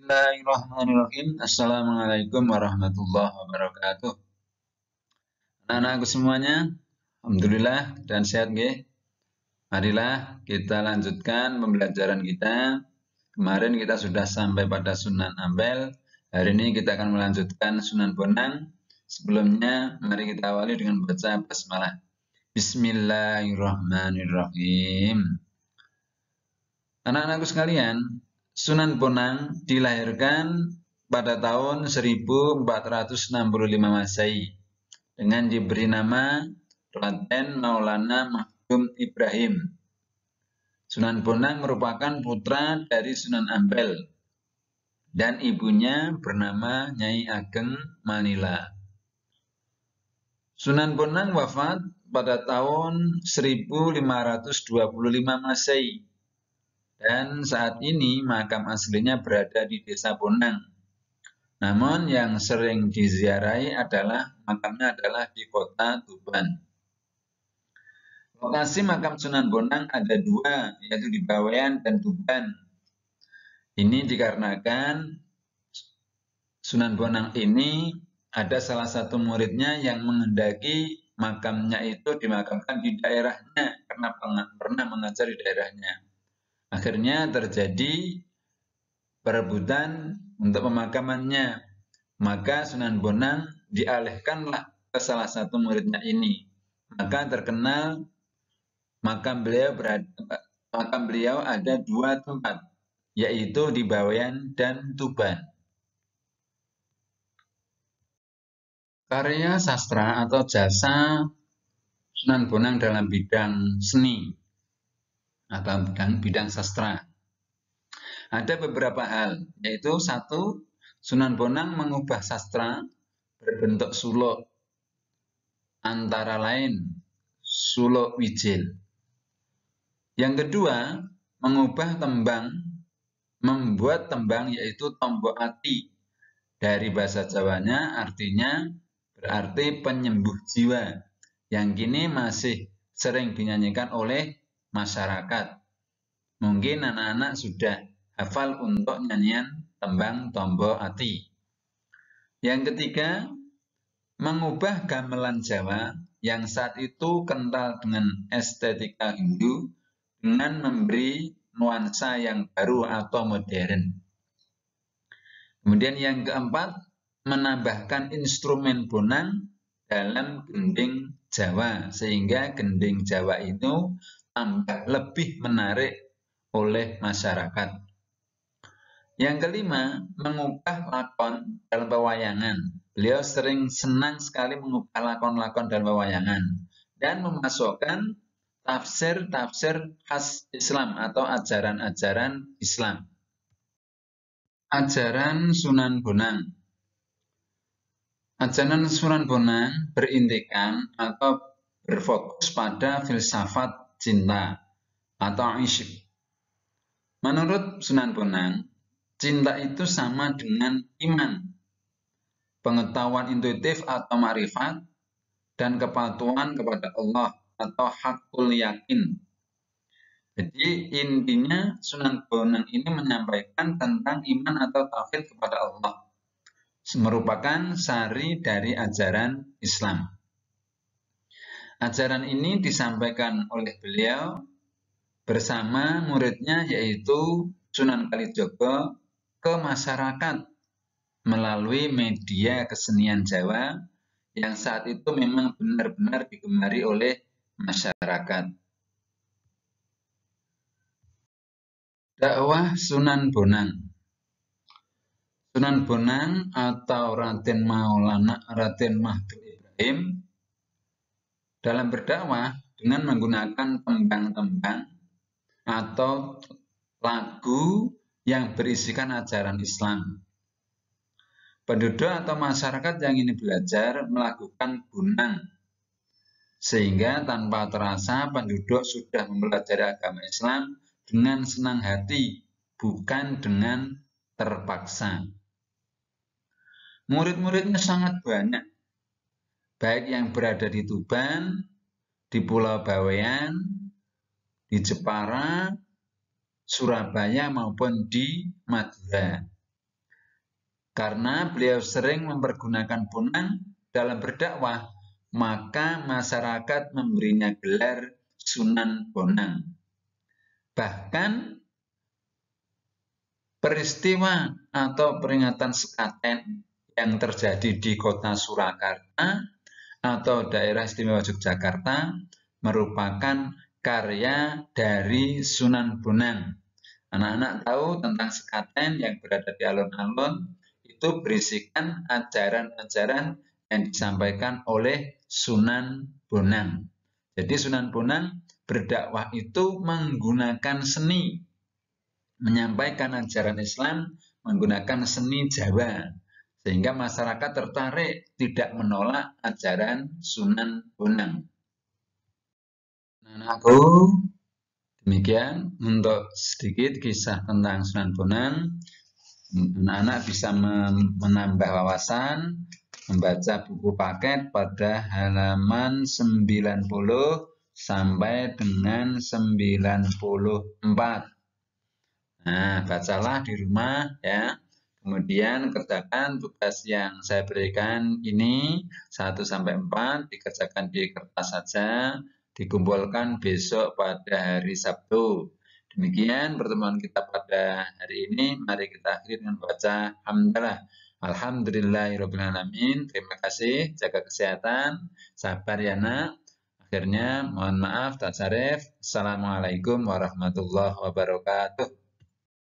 Bismillahirrahmanirrahim. Assalamualaikum warahmatullahi wabarakatuh. Anak-anakku semuanya, alhamdulillah dan sehat nggih. Marilah kita lanjutkan pembelajaran kita. Kemarin kita sudah sampai pada Sunan Ampel. Hari ini kita akan melanjutkan Sunan Bonang. Sebelumnya, mari kita awali dengan baca basmalah. Bismillahirrahmanirrahim. Anak-anakku sekalian, Sunan Bonang dilahirkan pada tahun 1465 Masehi dengan diberi nama Raden Maulana Mahdum Ibrahim. Sunan Bonang merupakan putra dari Sunan Ampel dan ibunya bernama Nyai Ageng Manila. Sunan Bonang wafat pada tahun 1525 Masehi. Dan saat ini makam aslinya berada di Desa Bonang. Namun yang sering diziarahi adalah makamnya adalah di kota Tuban. Lokasi makam Sunan Bonang ada dua, yaitu di Bawean dan Tuban. Ini dikarenakan Sunan Bonang ini ada salah satu muridnya yang menghendaki makamnya itu dimakamkan di daerahnya karena pernah mengajar di daerahnya. Akhirnya terjadi perebutan untuk pemakamannya. Maka Sunan Bonang dialihkanlah ke salah satu muridnya ini. Maka terkenal makam beliau ada dua tempat, yaitu di Bawean dan Tuban. Karya sastra atau jasa Sunan Bonang dalam bidang seni atau bidang sastra. Ada beberapa hal, yaitu satu, Sunan Bonang mengubah sastra berbentuk suluk, antara lain suluk wijil. Yang kedua, mengubah tembang, membuat tembang yaitu tombok ati. Dari bahasa Jawanya artinya berarti penyembuh jiwa, yang kini masih sering dinyanyikan oleh masyarakat. Mungkin anak-anak sudah hafal untuk nyanyian tembang tombok ati. Yang ketiga, mengubah gamelan Jawa yang saat itu kental dengan estetika Hindu dengan memberi nuansa yang baru atau modern. Kemudian yang keempat, menambahkan instrumen bonang dalam gending Jawa sehingga gending Jawa itu tambah lebih menarik oleh masyarakat. Yang kelima, mengubah lakon dalam pewayangan. Beliau senang sekali mengubah lakon-lakon dalam pewayangan dan memasukkan tafsir-tafsir khas Islam atau ajaran-ajaran Islam. Ajaran Sunan Bonang. Ajaran Sunan Bonang berintikan atau berfokus pada filsafat cinta atau isyq. Menurut Sunan Bonang, cinta itu sama dengan iman, pengetahuan intuitif atau ma'rifat, dan kepatuhan kepada Allah atau hakul yakin. Jadi intinya Sunan Bonang ini menyampaikan tentang iman atau tauhid kepada Allah. Merupakan sari dari ajaran Islam. Ajaran ini disampaikan oleh beliau bersama muridnya yaitu Sunan Kalijogo ke masyarakat melalui media kesenian Jawa yang saat itu memang benar-benar digemari oleh masyarakat. Dakwah Sunan Bonang. Sunan Bonang atau Raden Mahdum Ibrahim dalam berdakwah dengan menggunakan tembang-tembang atau lagu yang berisikan ajaran Islam. Penduduk atau masyarakat yang ingin belajar melakukan bonang, sehingga tanpa terasa penduduk sudah mempelajari agama Islam dengan senang hati, bukan dengan terpaksa. Murid-muridnya sangat banyak, baik yang berada di Tuban, di Pulau Bawean, di Jepara, Surabaya maupun di Madura. Karena beliau sering mempergunakan Bonang dalam berdakwah, maka masyarakat memberinya gelar Sunan Bonang. Bahkan peristiwa atau peringatan sekaten yang terjadi di kota Surakarta atau daerah istimewa Yogyakarta merupakan karya dari Sunan Bonang. Anak-anak tahu tentang sekaten yang berada di alun-alun itu berisikan ajaran-ajaran yang disampaikan oleh Sunan Bonang. Jadi Sunan Bonang berdakwah itu menggunakan seni, menyampaikan ajaran Islam menggunakan seni Jawa, sehingga masyarakat tertarik tidak menolak ajaran Sunan Bonang. Anakku, demikian untuk sedikit kisah tentang Sunan Bonang. Anak-anak bisa menambah wawasan membaca buku paket pada halaman 90 sampai dengan 94. Nah, bacalah di rumah ya. Kemudian kerjakan tugas yang saya berikan ini 1 sampai 4 dikerjakan di kertas saja, dikumpulkan besok pada hari Sabtu. Demikian pertemuan kita pada hari ini. Mari kita akhiri dengan baca hamdalah. Alhamdulillahirrahmanirrahim. Terima kasih, jaga kesehatan, sabar ya nak. Akhirnya mohon maaf tak syarif. Assalamualaikum warahmatullahi wabarakatuh.